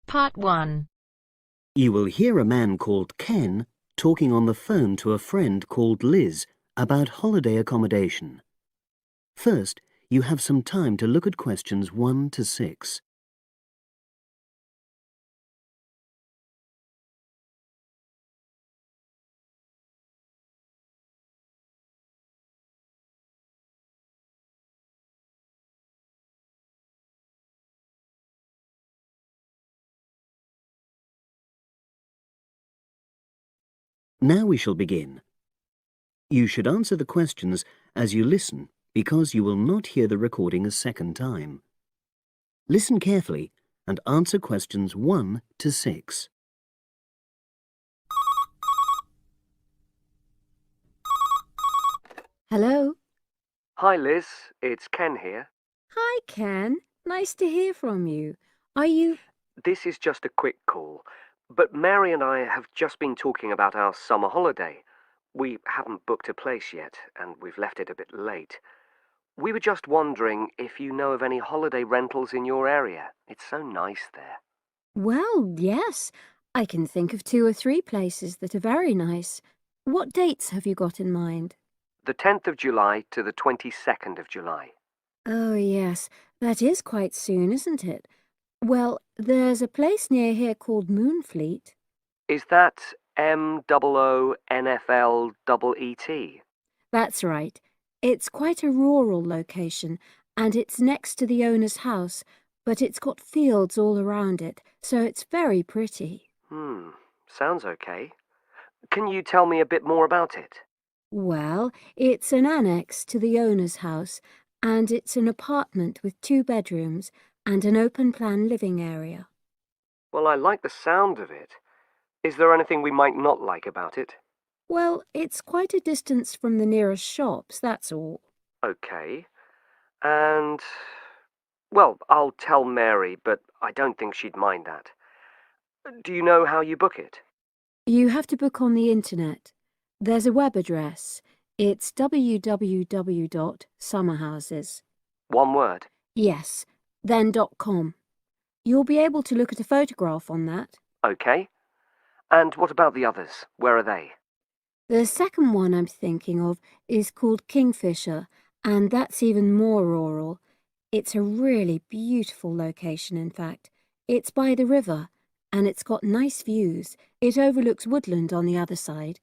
Part 1. You will hear a man called Ken talking on the phone to a friend called Liz about holiday accommodation. First, you have some time to look at questions 1 to 6. Now we shall begin. You should answer the questions as you listen because you will not hear the recording a second time. Listen carefully and answer questions 1 to 6. Hello. Hi Liz, it's Ken here. Hi, Ken. Nice to hear from you. Are you... This is just a quick call, but Mary and I have just been talking about our summer holiday. We haven't booked a place yet, and we've left it a bit late. We were just wondering if you know of any holiday rentals in your area. It's so nice there. Well, yes. I can think of 2 or 3 places that are very nice. What dates have you got in mind? The 10th of July to the 22nd of July. Oh, yes. That is quite soon, isn't it? Well, there's a place near here called Moonfleet. Is that MOONFLEET? That's right. It's quite a rural location, and it's next to the owner's house, but it's got fields all around it, so it's very pretty. Sounds okay. Can you tell me a bit more about it? Well, it's an annex to the owner's house, and it's an apartment with 2 bedrooms and an open-plan living area. Well, I like the sound of it. Is there anything we might not like about it? Well, it's quite a distance from the nearest shops, that's all. Okay. And, well, I'll tell Mary, but I don't think she'd mind that. Do you know how you book it? You have to book on the internet. There's a web address. It's www.summerhouses. One word. Yes, then .com. You'll be able to look at a photograph on that. Okay. And what about the others? Where are they? The second one I'm thinking of is called Kingfisher, and that's even more rural. It's a really beautiful location, in fact. It's by the river, and it's got nice views. It overlooks woodland on the other side.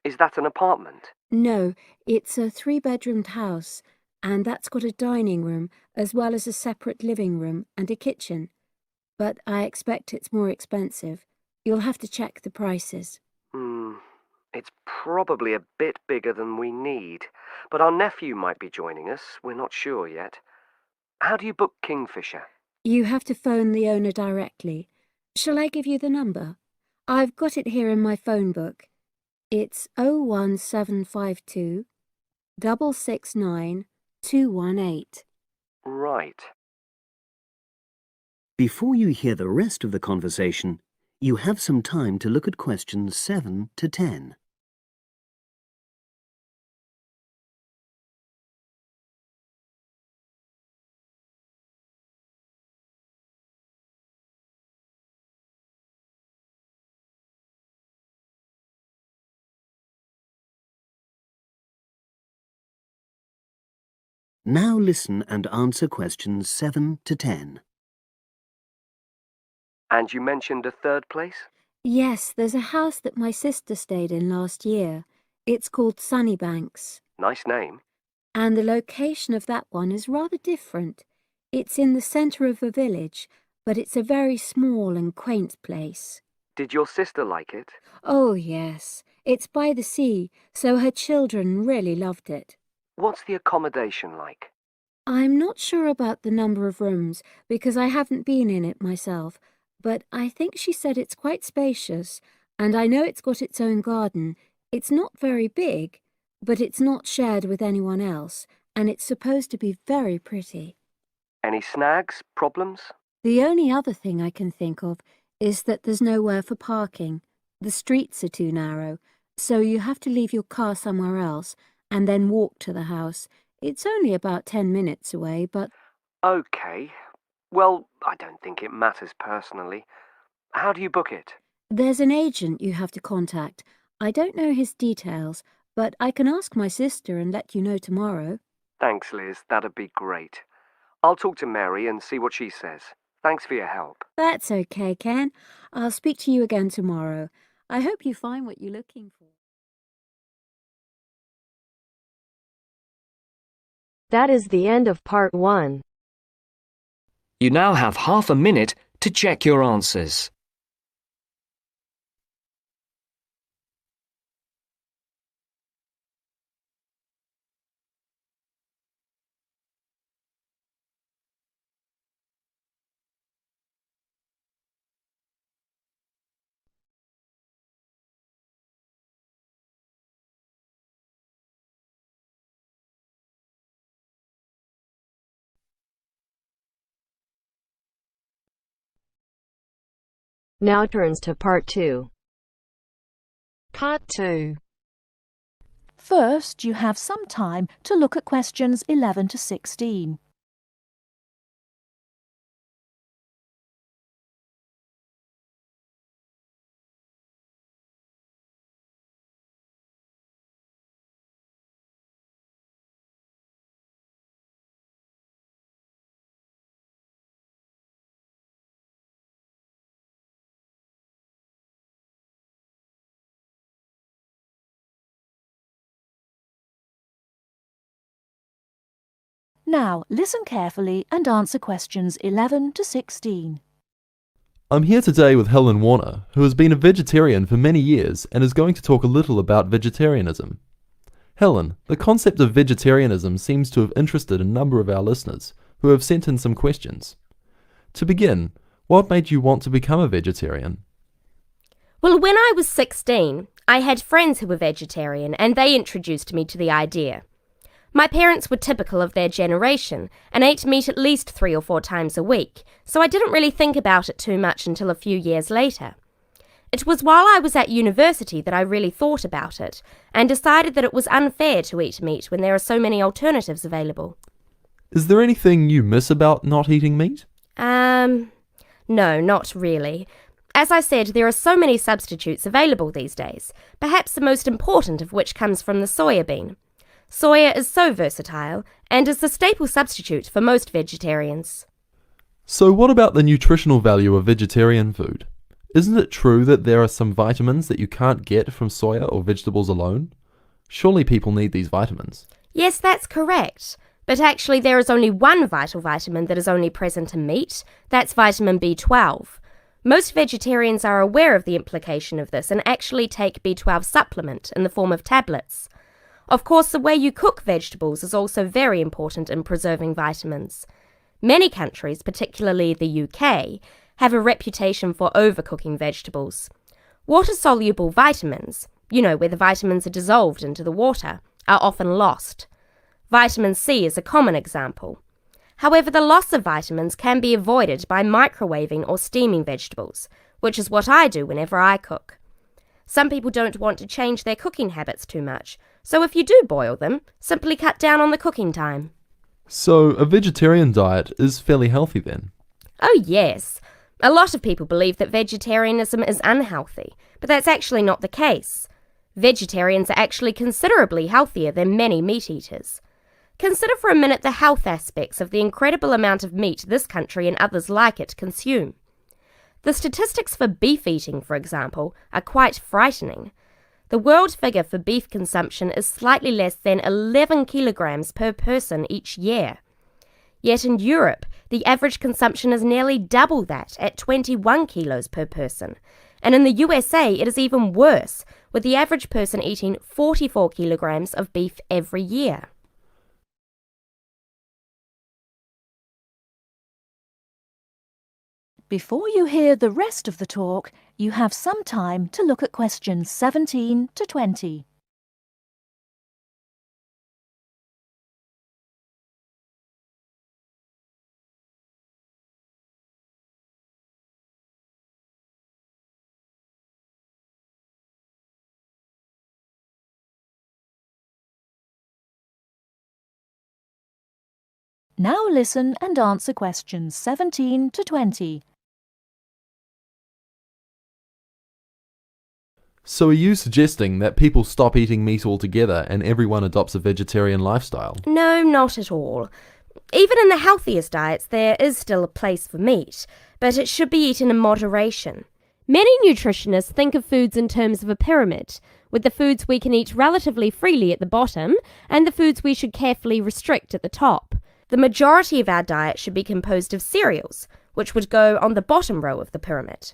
Is that an apartment? No, it's a 3-bedroomed house, and that's got a dining room as well as a separate living room and a kitchen. But I expect it's more expensive. You'll have to check the prices. It's probably a bit bigger than we need, but our nephew might be joining us. We're not sure yet. How do you book Kingfisher? You have to phone the owner directly. Shall I give you the number? I've got it here in my phone book. It's 01752 669 218. Right. Before you hear the rest of the conversation, you have some time to look at questions 7 to 10. Now listen and answer questions 7 to 10. And you mentioned a third place? Yes, there's a house that my sister stayed in last year. It's called Sunnybanks. Nice name. And the location of that one is rather different. It's in the centre of a village, but it's a very small and quaint place. Did your sister like it? Oh, yes. It's by the sea, so her children really loved it. What's the accommodation like? I'm not sure about the number of rooms, because I haven't been in it myself, but I think she said it's quite spacious, and I know it's got its own garden. It's not very big, but it's not shared with anyone else, and it's supposed to be very pretty. Any snags? Problems? The only other thing I can think of is that there's nowhere for parking. The streets are too narrow, so you have to leave your car somewhere else and then walk to the house. It's only about 10 minutes away, but... Okay. Well, I don't think it matters personally. How do you book it? There's an agent you have to contact. I don't know his details, but I can ask my sister and let you know tomorrow. Thanks, Liz. That'd be great. I'll talk to Mary and see what she says. Thanks for your help. That's okay, Ken. I'll speak to you again tomorrow. I hope you find what you're looking for. That is the end of part 1. You now have half a minute to check your answers. Now turns to part 2. Part 2. First, you have some time to look at questions 11 to 16. Now, listen carefully and answer questions 11 to 16. I'm here today with Helen Warner, who has been a vegetarian for many years and is going to talk a little about vegetarianism. Helen, the concept of vegetarianism seems to have interested a number of our listeners, who have sent in some questions. To begin, what made you want to become a vegetarian? Well, when I was 16, I had friends who were vegetarian and they introduced me to the idea. My parents were typical of their generation and ate meat at least 3 or 4 times a week, so I didn't really think about it too much until a few years later. It was while I was at university that I really thought about it and decided that it was unfair to eat meat when there are so many alternatives available. Is there anything you miss about not eating meat? No, not really. As I said, there are so many substitutes available these days, perhaps the most important of which comes from the soya bean. Soya is so versatile and is the staple substitute for most vegetarians. So what about the nutritional value of vegetarian food? Isn't it true that there are some vitamins that you can't get from soya or vegetables alone? Surely people need these vitamins. Yes, that's correct. But actually there is only one vital vitamin that is only present in meat. That's vitamin B12. Most vegetarians are aware of the implication of this and actually take B12 supplement in the form of tablets. Of course, the way you cook vegetables is also very important in preserving vitamins. Many countries, particularly the UK, have a reputation for overcooking vegetables. Water-soluble vitamins, where the vitamins are dissolved into the water, are often lost. Vitamin C is a common example. However, the loss of vitamins can be avoided by microwaving or steaming vegetables, which is what I do whenever I cook. Some people don't want to change their cooking habits too much, so if you do boil them, simply cut down on the cooking time. So a vegetarian diet is fairly healthy then? Oh yes. A lot of people believe that vegetarianism is unhealthy, but that's actually not the case. Vegetarians are actually considerably healthier than many meat eaters. Consider for a minute the health aspects of the incredible amount of meat this country and others like it consume. The statistics for beef eating, for example, are quite frightening. The world figure for beef consumption is slightly less than 11 kilograms per person each year. Yet in Europe, the average consumption is nearly double that at 21 kilos per person. And in the USA, it is even worse, with the average person eating 44 kilograms of beef every year. Before you hear the rest of the talk, you have some time to look at questions 17 to 20. Now listen and answer questions 17 to 20. So are you suggesting that people stop eating meat altogether and everyone adopts a vegetarian lifestyle? No, not at all. Even in the healthiest diets, there is still a place for meat, but it should be eaten in moderation. Many nutritionists think of foods in terms of a pyramid, with the foods we can eat relatively freely at the bottom and the foods we should carefully restrict at the top. The majority of our diet should be composed of cereals, which would go on the bottom row of the pyramid.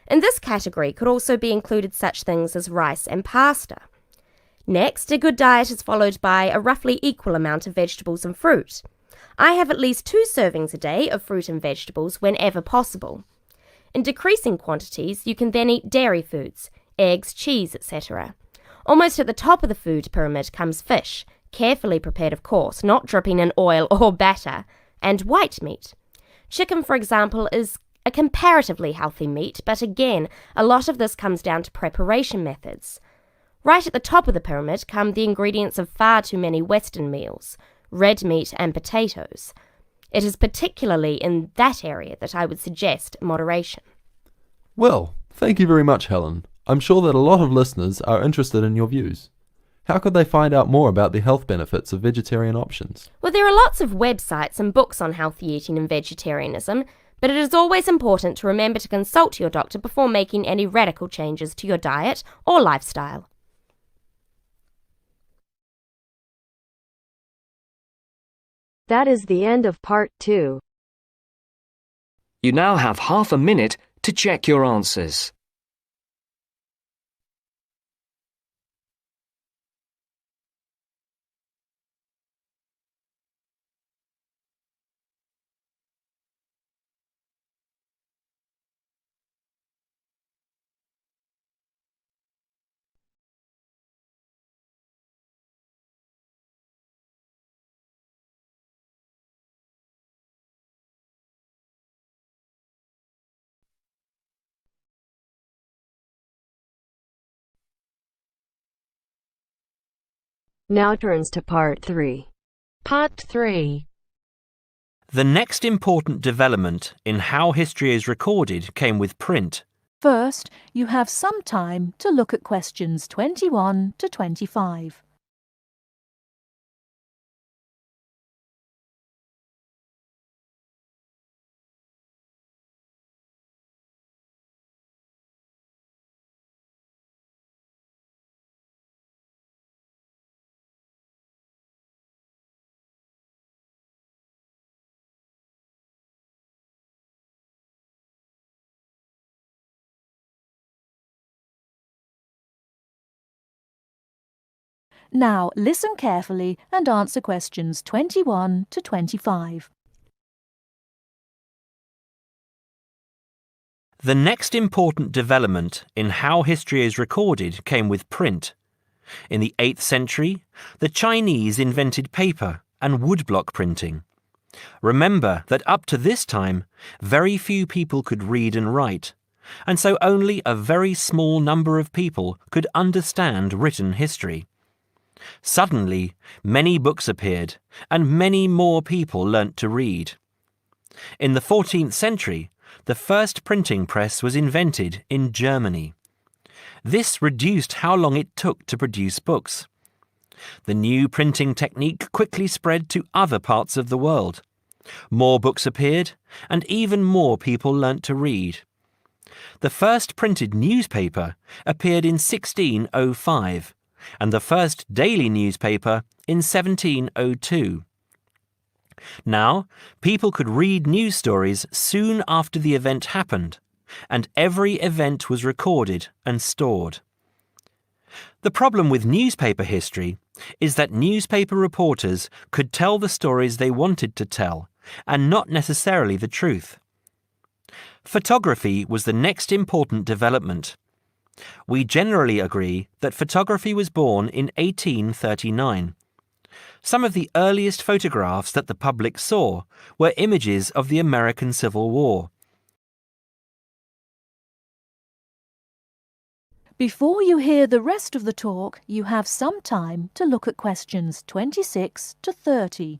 In this category could also be included such things as rice and pasta. Next, a good diet is followed by a roughly equal amount of vegetables and fruit. I have at least 2 servings a day of fruit and vegetables whenever possible. In decreasing quantities, you can then eat dairy foods, eggs, cheese, etc. Almost at the top of the food pyramid comes fish, carefully prepared of course, not dripping in oil or batter, and white meat. Chicken, for example, is a comparatively healthy meat, but again, a lot of this comes down to preparation methods. Right at the top of the pyramid come the ingredients of far too many Western meals, red meat and potatoes. It is particularly in that area that I would suggest moderation. Well, thank you very much, Helen. I'm sure that a lot of listeners are interested in your views. How could they find out more about the health benefits of vegetarian options? Well, there are lots of websites and books on healthy eating and vegetarianism, but it is always important to remember to consult your doctor before making any radical changes to your diet or lifestyle. That is the end of part 2. You now have half a minute to check your answers. Now turns to part 3. Part 3. The next important development in how history is recorded came with print. First, you have some time to look at questions 21 to 25. Now listen carefully and answer questions 21 to 25. The next important development in how history is recorded came with print. In the 8th century, the Chinese invented paper and woodblock printing. Remember that up to this time, very few people could read and write, and so only a very small number of people could understand written history. Suddenly, many books appeared, and many more people learnt to read. In the 14th century, the first printing press was invented in Germany. This reduced how long it took to produce books. The new printing technique quickly spread to other parts of the world. More books appeared, and even more people learnt to read. The first printed newspaper appeared in 1605, and the first daily newspaper in 1702. Now, people could read news stories soon after the event happened, and every event was recorded and stored. The problem with newspaper history is that newspaper reporters could tell the stories they wanted to tell, and not necessarily the truth. Photography was the next important development. We generally agree that photography was born in 1839. Some of the earliest photographs that the public saw were images of the American Civil War. Before you hear the rest of the talk, you have some time to look at questions 26 to 30.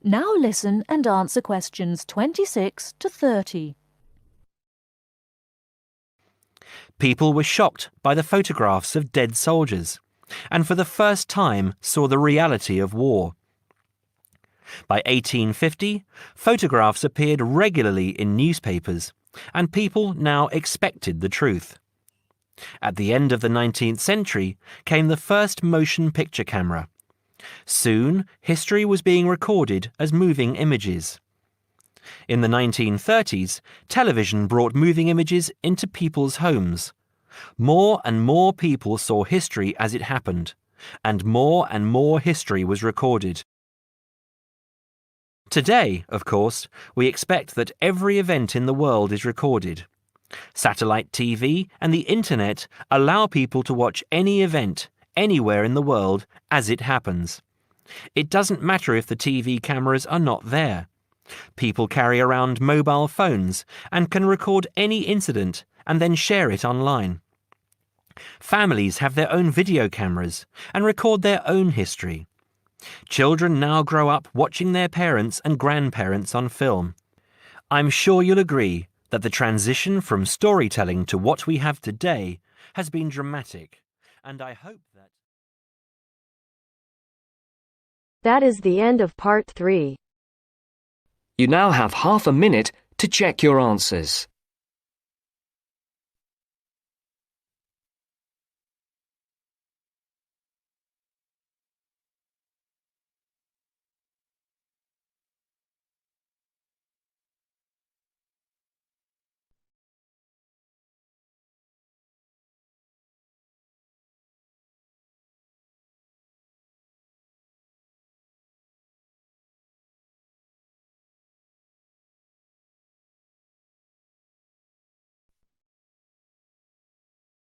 Now listen and answer questions 26 to 30. People were shocked by the photographs of dead soldiers, and for the first time saw the reality of war. By 1850, photographs appeared regularly in newspapers, and people now expected the truth. At the end of the 19th century came the first motion picture camera. Soon, history was being recorded as moving images. In the 1930s, television brought moving images into people's homes. More and more people saw history as it happened, and more history was recorded. Today, of course, we expect that every event in the world is recorded. Satellite TV and the Internet allow people to watch any event, anywhere in the world, as it happens. It doesn't matter if the TV cameras are not there. People carry around mobile phones and can record any incident and then share it online. Families have their own video cameras and record their own history. Children now grow up watching their parents and grandparents on film. I'm sure you'll agree that the transition from storytelling to what we have today has been dramatic, and I hope that... That is the end of part 3. You now have half a minute to check your answers.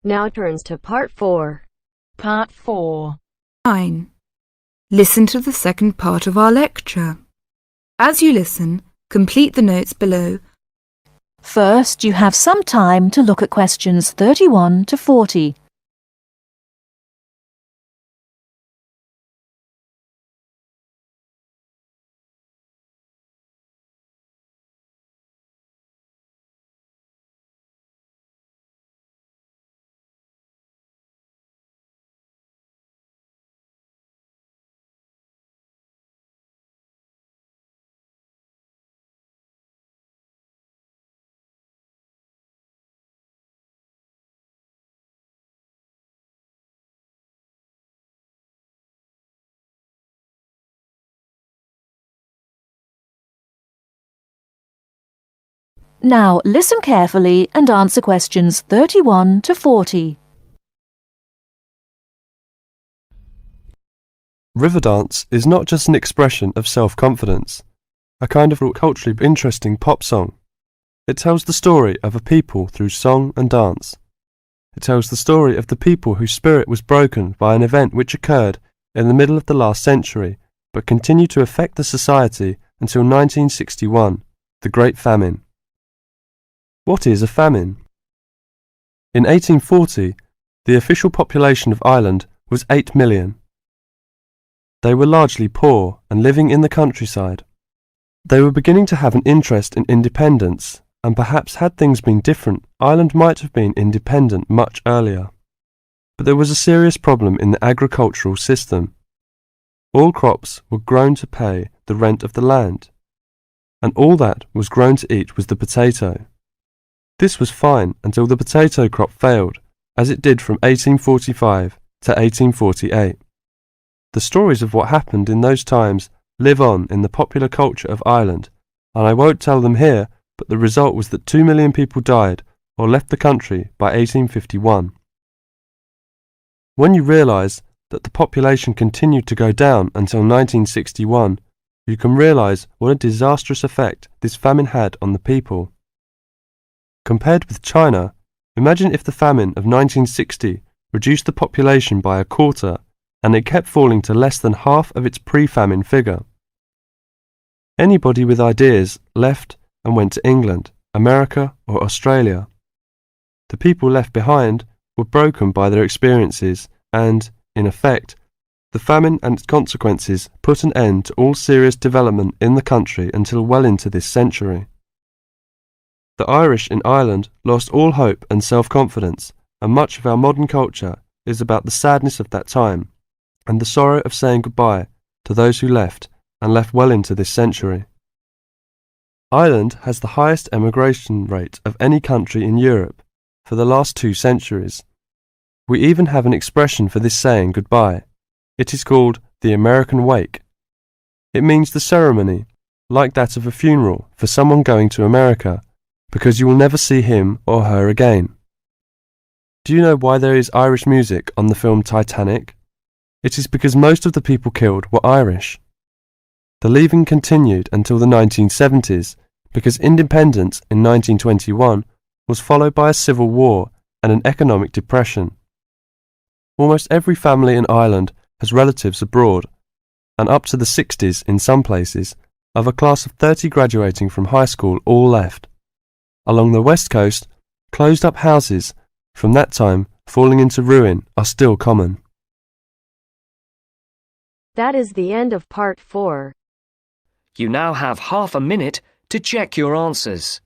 Now turns to part 4. Part 4. 9. Listen to the second part of our lecture. As you listen, complete the notes below. First, you have some time to look at questions 31 to 40. Now listen carefully and answer questions 31 to 40. River dance is not just an expression of self-confidence, a kind of culturally interesting pop song. It tells the story of a people through song and dance. It tells the story of the people whose spirit was broken by an event which occurred in the middle of the last century, but continued to affect the society until 1961, the Great Famine. What is a famine? In 1840, the official population of Ireland was 8 million. They were largely poor and living in the countryside. They were beginning to have an interest in independence, and perhaps had things been different, Ireland might have been independent much earlier. But there was a serious problem in the agricultural system. All crops were grown to pay the rent of the land, and all that was grown to eat was the potato. This was fine until the potato crop failed, as it did from 1845 to 1848. The stories of what happened in those times live on in the popular culture of Ireland, and I won't tell them here, but the result was that 2 million people died or left the country by 1851. When you realise that the population continued to go down until 1961, you can realise what a disastrous effect this famine had on the people. Compared with China, imagine if the famine of 1960 reduced the population by a quarter and it kept falling to less than half of its pre-famine figure. Anybody with ideas left and went to England, America or Australia. The people left behind were broken by their experiences and, in effect, the The famine and its consequences put an end to all serious development in the country until well into this century. The Irish in Ireland lost all hope and self-confidence, and much of our modern culture is about the sadness of that time and the sorrow of saying goodbye to those who left and left well into this century. Ireland has the highest emigration rate of any country in Europe for the last 2 centuries. We even have an expression for this saying goodbye. It is called the American wake. It means the ceremony, like that of a funeral for someone going to America, because you will never see him or her again. Do you know why there is Irish music on the film Titanic? It is because most of the people killed were Irish. The leaving continued until the 1970s because independence in 1921 was followed by a civil war and an economic depression. Almost every family in Ireland has relatives abroad, and up to the 60s in some places, of a class of 30 graduating from high school all left. Along the west coast, closed-up houses from that time falling into ruin are still common. That is the end of part 4. You now have half a minute to check your answers.